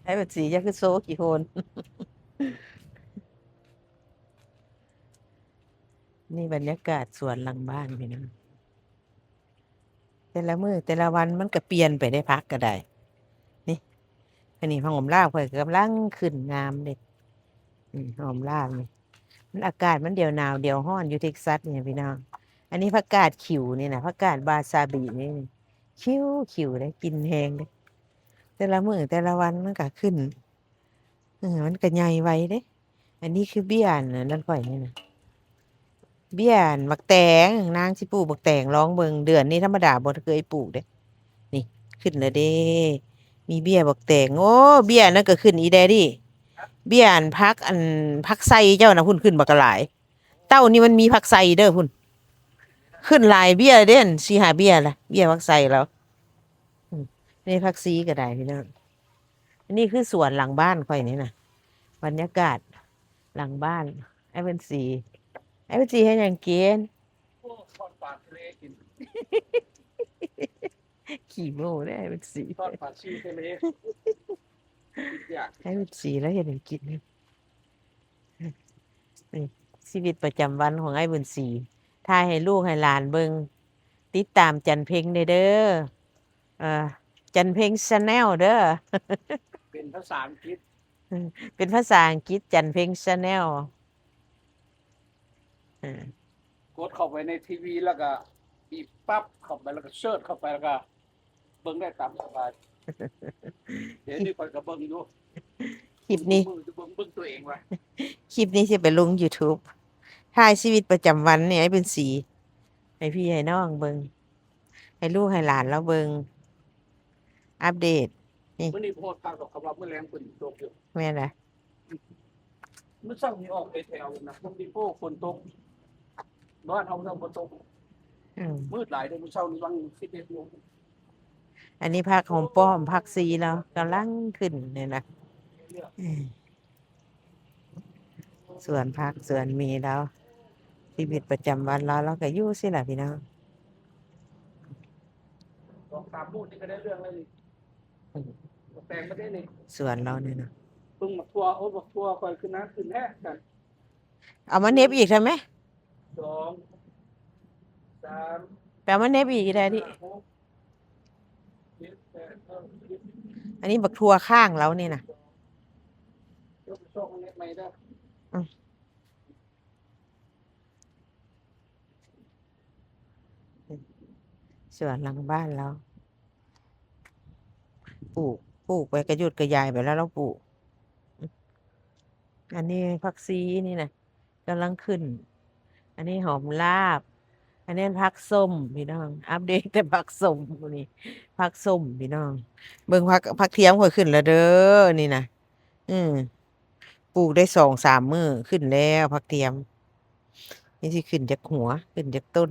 ไอ้แบบสีจะคือโซกี่คน นี่บรรยากาศสวนหลังบ้านพี่น้องแต่ละมื้อแต่ละวันมันก็เปลี่ยนไปได้พักก็ได้นี่อันนี้หอมลาวเพิ่นกำลังขึ้นงามเลยหอมลาวนี่มันอากาศมันเดี๋ยวหนาวเดี๋ยวร้อนอยู่เท็กซัสเนี่ยพี่น้องอันนี้ผักกาดขิวนี่นะผักกาดบาซาบินี่ขิวได้กินแหงเลยแต่ละมื้อแต่ละวันมันก็ขึ้นมันก็ใหญ่ไวเด้อันนี้คือเบี้ยนั่นข่อยนี่นะ เบี้ยนบักแตงนางสิปลูกบักแตงร้องเบิงเดือนนี้ธรรมดาบ่เคยปลูกเด้นี่ขึ้นเลยเด้มีเบี้ยบักแตงโอ้เบี้ยนั่นก็ขึ้นอีแดดิเบี้ยอันพักไส้เจ้านะพุ่นขึ้นบักหลายเต้านี่มันมีพักไส้เด้อพุ่นขึ้นหลายเบี้ยเด่นสิหาเบี้ยละเบี้ยพักไส้แล้วอืมนี่พักซีก็ได้พี่น้องอันนี้คือสวนหลังบ้านค่อยนี่นะบรรยากาศหลังบ้านไอ้เป็นสีไอ้เป็นสีให้หยังกิน โอ้ทอดปลาทะเลกินขี่โม่ได้เป็นสีทอดปลาชิวทะเลกินยากให้เป็นสีแล้วเห็นกินนี่ชีวิตประจำวันของไอ้บุญศรีถ่ายให้ลูกให้หลานเบิงติดตามจันเพ็งเด้อเอ่อจันเพ็งชาแนลเด้อ เป็นภาษาอังกฤษเป็นภาษาอังกฤษจันเพ็งชาแนลกดเข้าไปในทีวีแล้วก็บีบปั๊บเข้าไปแล้วก็เสิร์ชเข้าไปแล้วก็เบิ่งได้ตามสบายเดี๋ยวนี้คอยก็เบิ่งอยู่คลิปนี้มือจะเบิ่งตัวเองว่ะคลิปนี้จะไปลง YouTube ถ่ายชีวิตประจำวันเนี่ยให้เป็นสีให้พี่ให้น้องเบิงให้ลูกให้หลานแล้วเบิงอัปเดตนี่มื้อนี้โพสต์ภาพดอกคำว่ามื้อแรงฝนตกอยู่แม่นละมื้อเช้านี้ออกไปแถวนะพวกดิโป้ฝนตกบ้านเฮาเริ่มฝนตกอืม มืดหลายเด้อมื้อเช้านี้วัง11โมงอันนี้ผักหอมป้อมผักซีแล้วกำลังขึ้นเนี่ยนะอืมสวนผักสวนมีแล้วชีวิตประจำวันเราก็อยู่สิล่ะพี่น้อง2-3มื้อนี่ก็ได้เรื่องแล้วนี่อืมแต่งประเทศนี่สวนเราเนี่ยนะเพิ่งมาทัวร์โอ้บักทัวร์คอยขึ้นนะขึ้นแท้กัน เอามาเน็บอีกใช่ไหม2 3แปลมาเน็บอีกได้ดิ5 6 7 8 9 10อันนี้บักทัวข้างเรานี่นะยกช่องเล็กไม่ได้อืมสวนหลังบ้านเราปลูกปลูกไปกระยุดกระยายไปแล้วเราปลูกอันนี้ผักซีนี่นะกำลังขึ้นอันนี้หอมลาบ อันนี้ผักส้มพี่น้องอัปเดตแต่ผักส้มมื้อนี้ผักส้มพี่น้องเบิ่งผักเทียมค่อยขึ้นแล้วเด้อนี่นะอืมปลูกได้2-3 มื้อขึ้นแล้วผักเทียมนี่สิขึ้นจากหัวขึ้นจากต้น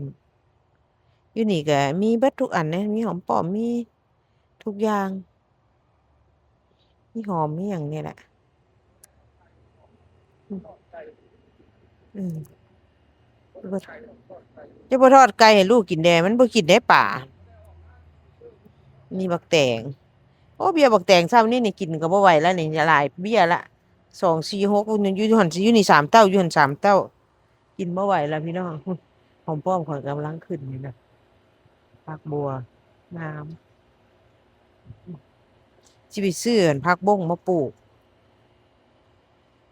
อยู่นี่ก็มีเบิดทุกอันนะมีหอมป้อมมีทุกอย่างมีหอมมีหยังนี่แหละอืมอืมจะบ่ทอดไก่ให้ลูกกินแดมันบ่กินได้ป่านี่บักแตง โอ้เบียร์บักแตงซ้ำนี่กินก็บ่ไหวแล้วนี่หลายเบียร์ละ2 4 6อยู่หันสิอยู่นี่3 เต้าอยู่หัน3 เต้ากินบ่ไหวแล้วพี่น้องหอมป้อมข่อยกำลังขึ้นนี่นะผักบัวน้ำสิไปซื้ออั่นผักบ้งมาปลูก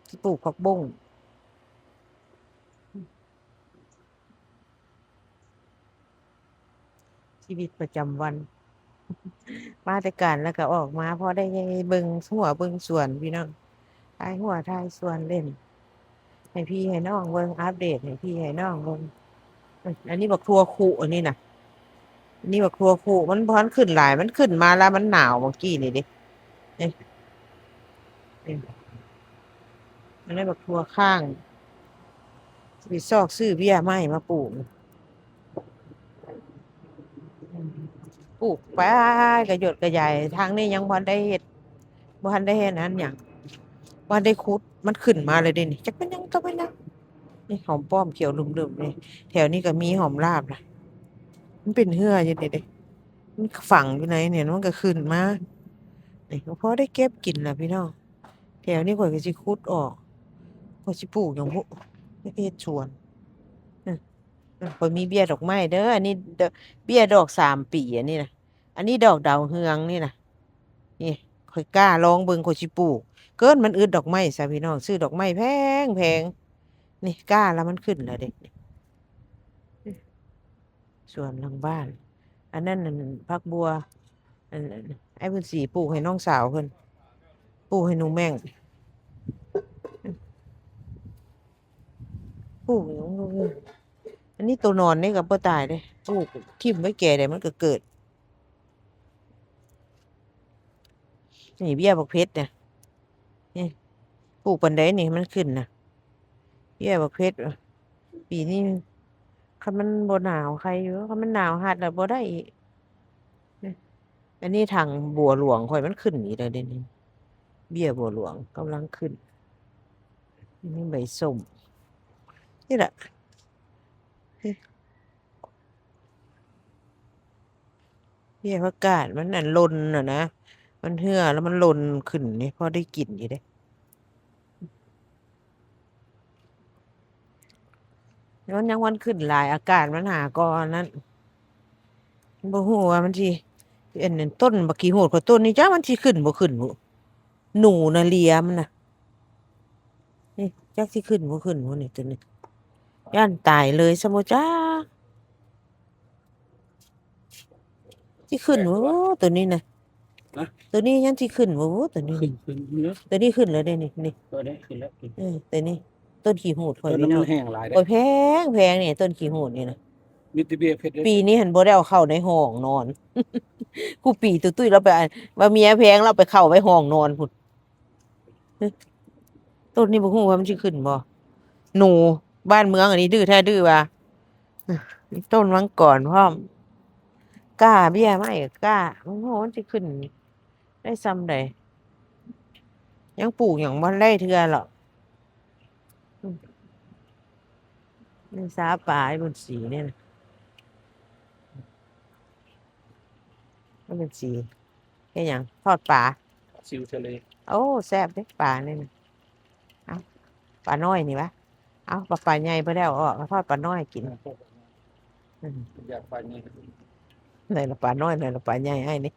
สิปลูกผักบ้งชีวิตประจำวันมาแต่การแล้วก็ออกมาพอได้เบิ่งหัวเบิ่งสวนพี่น้องทายหัวทายสวนเล่นให้พี่ให้น้องเบิ่งอัปเดตให้พี่ให้น้องเบิ่งอันนี้บักทั่วคุอันนี้น่ะ นี่บักทั่วผู้มันพอนขึ้นหลายมันขึ้นมาแล้วมันหนาวเมื่อกี้นี่ดิเอ๊ะเอ๊ะมันได้บักทั่วข้างสิซอกซื้อเบี้ยไม้มาปลูกปลูกไปกระโยดกระใหญ่ทางนี้ยังบ่ทันได้เฮ็ดบ่ทันได้เฮ็ดนั้นหยังบ่ทันได้ขุดมันขึ้นมาเลยเดะนี่จักเป็นหยังจักเป็นหยังนี่หอมป้อมเขียวลุ่มๆนี่แถวนี้ก็มีหอมลาบล่ะมันเป็นเหืออยู่นี่เด้มันฝังอยู่ไหนเนี่ยมันก็ขึ้นมา นี่ก็พอได้เก็บกินล่ะพี่น้องแถวนี้ข่อยก็สิขุดออกข่อยสิปลูกหยังบุเฮ็ดสวนอือข่อยมีเบี้ยดอกไม้เด้ออันนี้เบี้ยดอก3 ปีอันนี้น่ะอันนี้ดอกดาวเฮืองนี่น่ะนี่ข่อยกล้าลองเบิ่งข่อยสิปลูกเกินมันอึดดอกไม้ซะพี่น้องซื้อดอกไม้แพงนี่กล้าแล้วมันขึ้นแล้วเด้สวนหลังบ้าน อันนั้นนั่นผักบัวอันนั้นไอ้เพิ่นสิปลูกให้น้องสาวเพิ่นปลูกให้หนูแม่งปลูกหยังบ่รู้อันนี้ตัวนอนนี่ก็บ่ตายเด้ปลูกทิ่มไว้แก่ได้มันก็เกิดนี่เบี้ยบักเพชรน่ะนี่ปลูกปานใดนี่มันขึ้นน่ะเบี้ยบักเพชรปีนี้คันมันบ่หนาวใครอยู่คันมันหนาวฮัดแล้วบ่ได้อีกนี่อันนี้ทางบัวหลวงข่อยมันขึ้นอีกแล้วเดี๋ยวนี้เบี้ยบัวหลวงกำลังขึ้นอันนี้ใบส้มนี่แหละเบี้ยผักกาดมันนั่นหล่นน่ะนะมันเหื่อแล้วมันหล่นขึ้นนี่พอได้กินอยู่เด้มันยังวันขึ้นหลายอากาศมันหาก่อนนั้นบ่ฮู้ว่ามันสิอันนั้นต้นบักขี้โหดกว่าต้นนี้จ้ามันสิขึ้นบ่ขึ้นบุหนูน่ะเลียมันน่ะนี่จักสิขึ้นบ่ขึ้นบ่นี่ตัวนี้ย้านตายเลยซะบ่จ้าสิขึ้นบ่ตัวนี้น่ะ นะ ตัวนี้ยังสิขึ้นบ่ตัวนี้ ขึ้นเยอะ ตัวนี้ขึ้นแล้วเด้นี่ ตัวนี้ขึ้นแล้ว ตัวนี้ต้นขี้หูดข่อย ตัว พี่ นั้น น้อ มั ง นแห้งหลายได้ โอ้ยแพงนี่ต้นขี้หูดนี่นะ มิตรเบียเพชร ปีนี้หันบ่ได้เอาเข้าในห้องนอน กูปีตุ้ยๆเราไปว่าเมียแพงเราไปเข้าไว้ห้องนอนพุ่นต้นนี้บ่ฮู้ว่ามันสิขึ้นบ่หนูบ้านเมืองอันนี้ดื้อแท้ดื้อว่ะต้นมังกรพร้อมกล้าเบี้ยไม้ก็กล้าโอ้โหมันสิขึ้นได้ส่ำใดยังปลูกหยังบ่ได้เทื่อหรอกนี่สาป่าไอ้บนสีเนี่ยนะมันเป็นสีแค่หยังทอดปลา ซิวทะเล โอ้แซ่บเด้ปลานี่นะเอาปลาน้อยนี่วะเอาปลาใหญ่ไปแล้วออกทอดปลาน้อยกินอืม อยากไปนี่ ไหนละปลาน้อยไหนละปลาใหญ่ไอ้นี่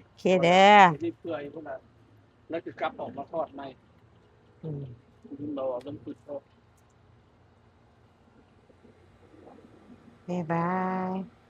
โอเคเด้อ นี่เปื่อยพวกนั้นแล้วคือกลับออกมาทอดใหม่ อืม เราเอาน้ำซุปทอด บ๊ายบาย